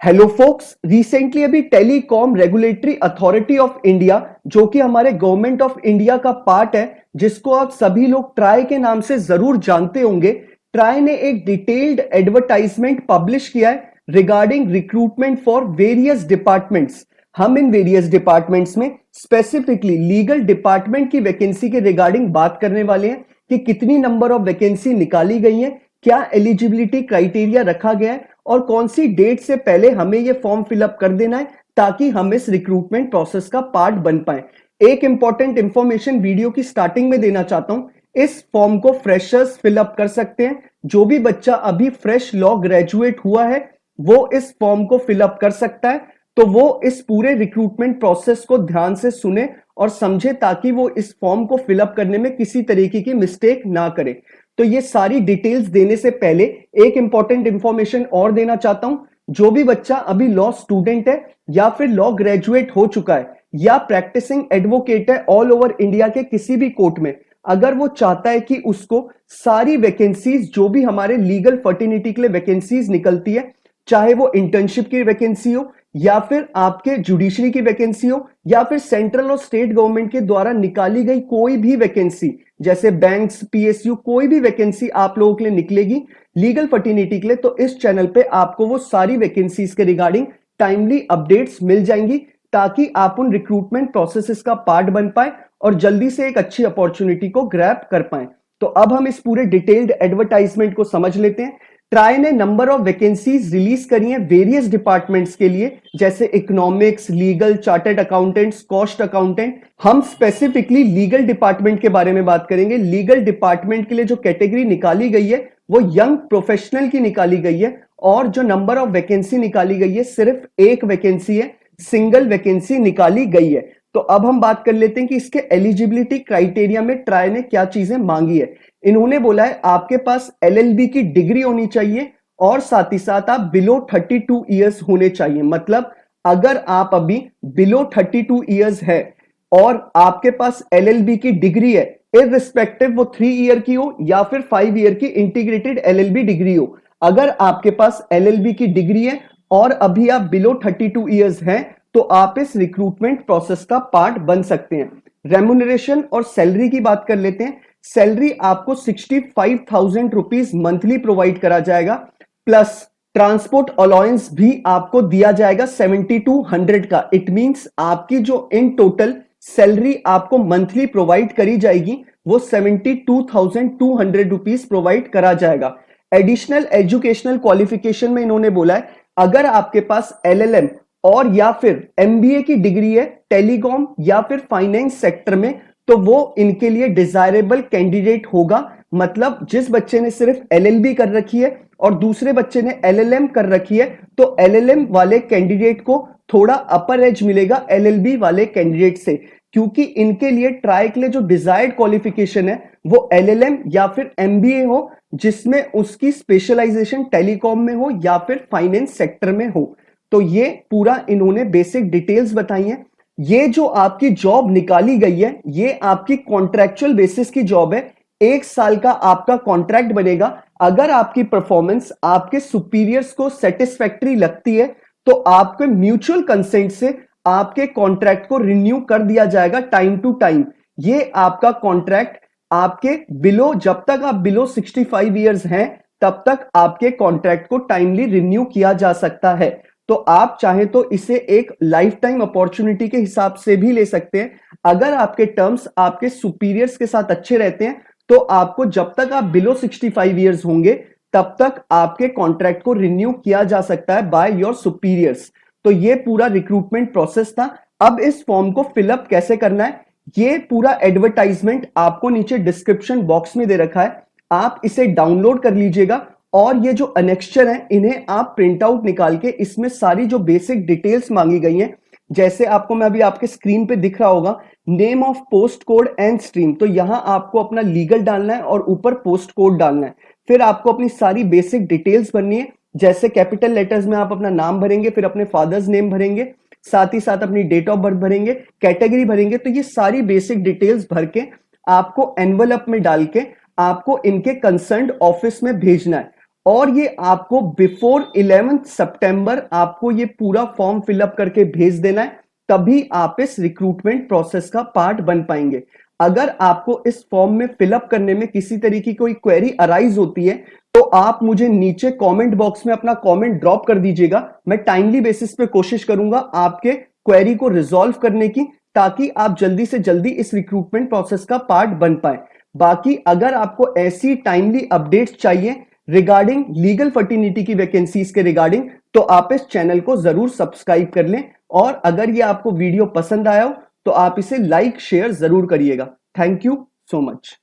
Hello focus, recently अभी telecom regulatory authority of India, जो कि हमारे गवर्नमेंट ऑफ इंडिया का पार्ट है, जिसको आप सभी लोग ट्राई के नाम से जरूर जानते होंगे। ट्राई ने एक डिटेल्ड एडवर्टाइजमेंट पब्लिश किया है regarding recruitment for various departments. हम इन वेरियस डिपार्टमेंट्स में स्पेसिफिकली लीगल डिपार्टमेंट की वैकेंसी के रिगार्डिंग बात करने वाले हैं कि कितनी नंबर ऑफ वैकेंसी निकाली गई है, क्या एलिजिबिलिटी क्राइटेरिया रखा गया है और कौन सी डेट से पहले हमें यह फॉर्म फिलअप कर देना है ताकि हम इस रिक्रूटमेंट प्रोसेस का पार्ट बन पाए। एक इंपॉर्टेंट इंफॉर्मेशन वीडियो की स्टार्टिंग में देना चाहता हूं, इस फॉर्म को फ्रेशर्स फिलअप कर सकते हैं। जो भी बच्चा अभी फ्रेश लॉ ग्रेजुएट हुआ है वो इस फॉर्म को फिलअप कर सकता है। तो वो इस पूरे रिक्रूटमेंट प्रोसेस को ध्यान से सुने और समझे ताकि वो इस फॉर्म को फिलअप करने में किसी तरीके की मिस्टेक ना करे। तो ये सारी डिटेल्स देने से पहले एक इंपॉर्टेंट इंफॉर्मेशन और देना चाहता हूं। जो भी बच्चा अभी लॉ स्टूडेंट है या फिर लॉ ग्रेजुएट हो चुका है या प्रैक्टिसिंग एडवोकेट है ऑल ओवर इंडिया के किसी भी कोर्ट में, अगर वो चाहता है कि उसको सारी वैकेंसीज जो भी हमारे लीगल फर्टिनिटी के लिए वैकेंसीज निकलती है, चाहे वो इंटर्नशिप की वैकेंसी हो या फिर आपके जुडिशरी की वैकेंसी हो या फिर सेंट्रल और स्टेट गवर्नमेंट के द्वारा निकाली गई कोई भी वैकेंसी, जैसे बैंक्स, पीएसयू, कोई भी वैकेंसी आप लोगों के लिए निकलेगी लीगल फर्टिनिटी के लिए, तो इस चैनल पे आपको वो सारी वैकेंसीज के रिगार्डिंग टाइमली अपडेट्स मिल जाएंगी ताकि आप उन रिक्रूटमेंट प्रोसेसेस का पार्ट बन पाए और जल्दी से एक अच्छी अपॉर्चुनिटी को ग्रैब कर पाए। तो अब हम इस पूरे डिटेल्ड एडवर्टाइजमेंट को समझ लेते हैं। ट्राई ने नंबर ऑफ वैकेंसीज रिलीज करी हैं वेरियस डिपार्टमेंट्स के लिए, जैसे economics, legal, chartered accountants, cost accountant. हम स्पेसिफिकली लीगल डिपार्टमेंट के बारे में बात करेंगे। लीगल डिपार्टमेंट के लिए जो कैटेगरी निकाली गई है वो यंग प्रोफेशनल की निकाली गई है और जो नंबर ऑफ वैकेंसी निकाली गई है सिर्फ एक वैकेंसी है, सिंगल वैकेंसी निकाली गई है। तो अब हम बात कर लेते हैं कि इसके एलिजिबिलिटी क्राइटेरिया में ट्राई ने क्या चीजें मांगी है। इन्होंने बोला है आपके पास एलएलबी की डिग्री होनी चाहिए और साथ ही साथ आप बिलो 32 इयर्स होने चाहिए। मतलब अगर आप अभी बिलो 32 इयर्स है और आपके पास एलएलबी की डिग्री है, इररिस्पेक्टिव वो 3 ईयर की हो या फिर 5 ईयर की इंटीग्रेटेड एलएलबी डिग्री हो, अगर आपके पास एलएलबी की डिग्री है और अभी आप बिलो 32 इयर्स हैं तो आप इस रिक्रूटमेंट प्रोसेस का पार्ट बन सकते हैं। रेम्यूनरेशन और सैलरी की बात कर लेते हैं। सैलरी आपको 65,000 रुपीज मंथली प्रोवाइड करा जाएगा, प्लस ट्रांसपोर्ट अलाउंस भी आपको दिया जाएगा 7200 का। इट मींस आपकी जो इन टोटल सैलरी आपको मंथली प्रोवाइड करी जाएगी वो 72,200 रुपीज प्रोवाइड करा जाएगा। एडिशनल एजुकेशनल क्वालिफिकेशन में इन्होंने बोला है अगर आपके पास एलएलएम और या फिर एमबीए की डिग्री है टेलीकॉम या फिर फाइनेंस सेक्टर में, तो वो इनके लिए डिजायरेबल कैंडिडेट होगा। मतलब जिस बच्चे ने सिर्फ एलएलबी कर रखी है और दूसरे बच्चे ने एलएलएम कर रखी है, तो एलएलएम वाले कैंडिडेट को थोड़ा अपर एज मिलेगा एलएलबी वाले कैंडिडेट से, क्योंकि इनके लिए ट्राई के लिए जो डिजायर्ड क्वालिफिकेशन है वो एलएलएम या फिर एमबीए हो जिसमें उसकी स्पेशलाइजेशन टेलीकॉम में हो या फिर फाइनेंस सेक्टर में हो। तो ये पूरा इन्होंने बेसिक डिटेल्स बताई हैं। ये जो आपकी जॉब निकाली गई है ये आपकी कॉन्ट्रैक्चुअल बेसिस की जॉब है। 1 साल का आपका कॉन्ट्रैक्ट बनेगा। अगर आपकी परफॉर्मेंस आपके सुपीरियर्स को सेटिस्फैक्टरी लगती है तो आपके म्यूचुअल कंसेंट से आपके कॉन्ट्रैक्ट को रिन्यू कर दिया जाएगा टाइम टू टाइम। ये आपका कॉन्ट्रैक्ट आपके बिलो, जब तक आप बिलो 65 ईयर्स हैं तब तक आपके कॉन्ट्रैक्ट को टाइमली रिन्यू किया जा सकता है। तो आप चाहे तो इसे एक लाइफ टाइम अपॉर्चुनिटी के हिसाब से भी ले सकते हैं। अगर आपके टर्म्स आपके सुपीरियर्स के साथ अच्छे रहते हैं तो आपको जब तक आप बिलो 65 ईयर्स होंगे तब तक आपके कॉन्ट्रैक्ट को रिन्यू किया जा सकता है बाय योर सुपीरियर्स। तो ये पूरा रिक्रूटमेंट प्रोसेस था। अब इस फॉर्म को फिलअप कैसे करना है, ये पूरा एडवर्टाइजमेंट आपको नीचे डिस्क्रिप्शन बॉक्स में दे रखा है, आप इसे डाउनलोड कर लीजिएगा और ये जो अनेक्स्चर है इन्हें आप प्रिंट आउट निकाल के इसमें सारी जो बेसिक डिटेल्स मांगी गई हैं, जैसे आपको मैं अभी आपके स्क्रीन पे दिख रहा होगा name of post code and stream, तो यहां आपको अपना लीगल डालना है और ऊपर पोस्ट कोड डालना है। फिर आपको अपनी सारी बेसिक डिटेल्स भरनी है, जैसे कैपिटल लेटर्स में आप अपना नाम भरेंगे, फिर अपने फादर्स नेम भरेंगे, साथ ही साथ अपनी डेट ऑफ बर्थ भरेंगे, कैटेगरी भरेंगे। तो ये सारी बेसिक डिटेल्स भर के आपको एनवलप में डाल के आपको इनके कंसर्न्ड ऑफिस में भेजना है और ये आपको बिफोर 11 सितंबर आपको ये पूरा फॉर्म फिलअप करके भेज देना है, तभी आप इस रिक्रूटमेंट प्रोसेस का पार्ट बन पाएंगे। अगर आपको इस फॉर्म में फिलअप करने में किसी तरीके की कोई क्वेरी अराइज होती है तो आप मुझे नीचे कमेंट बॉक्स में अपना कमेंट ड्रॉप कर दीजिएगा। मैं टाइमली बेसिस पे कोशिश करूंगा आपके क्वेरी को रिजॉल्व करने की, ताकि आप जल्दी से जल्दी इस रिक्रूटमेंट प्रोसेस का पार्ट बन पाए। बाकी अगर आपको ऐसी टाइमली अपडेट्स चाहिए रिगार्डिंग लीगल फर्टिनिटी की वैकेंसीज के रिगार्डिंग, तो आप इस चैनल को जरूर सब्सक्राइब कर लें। और अगर ये आपको वीडियो पसंद आया हो तो आप इसे लाइक शेयर जरूर करिएगा। Thank you so much.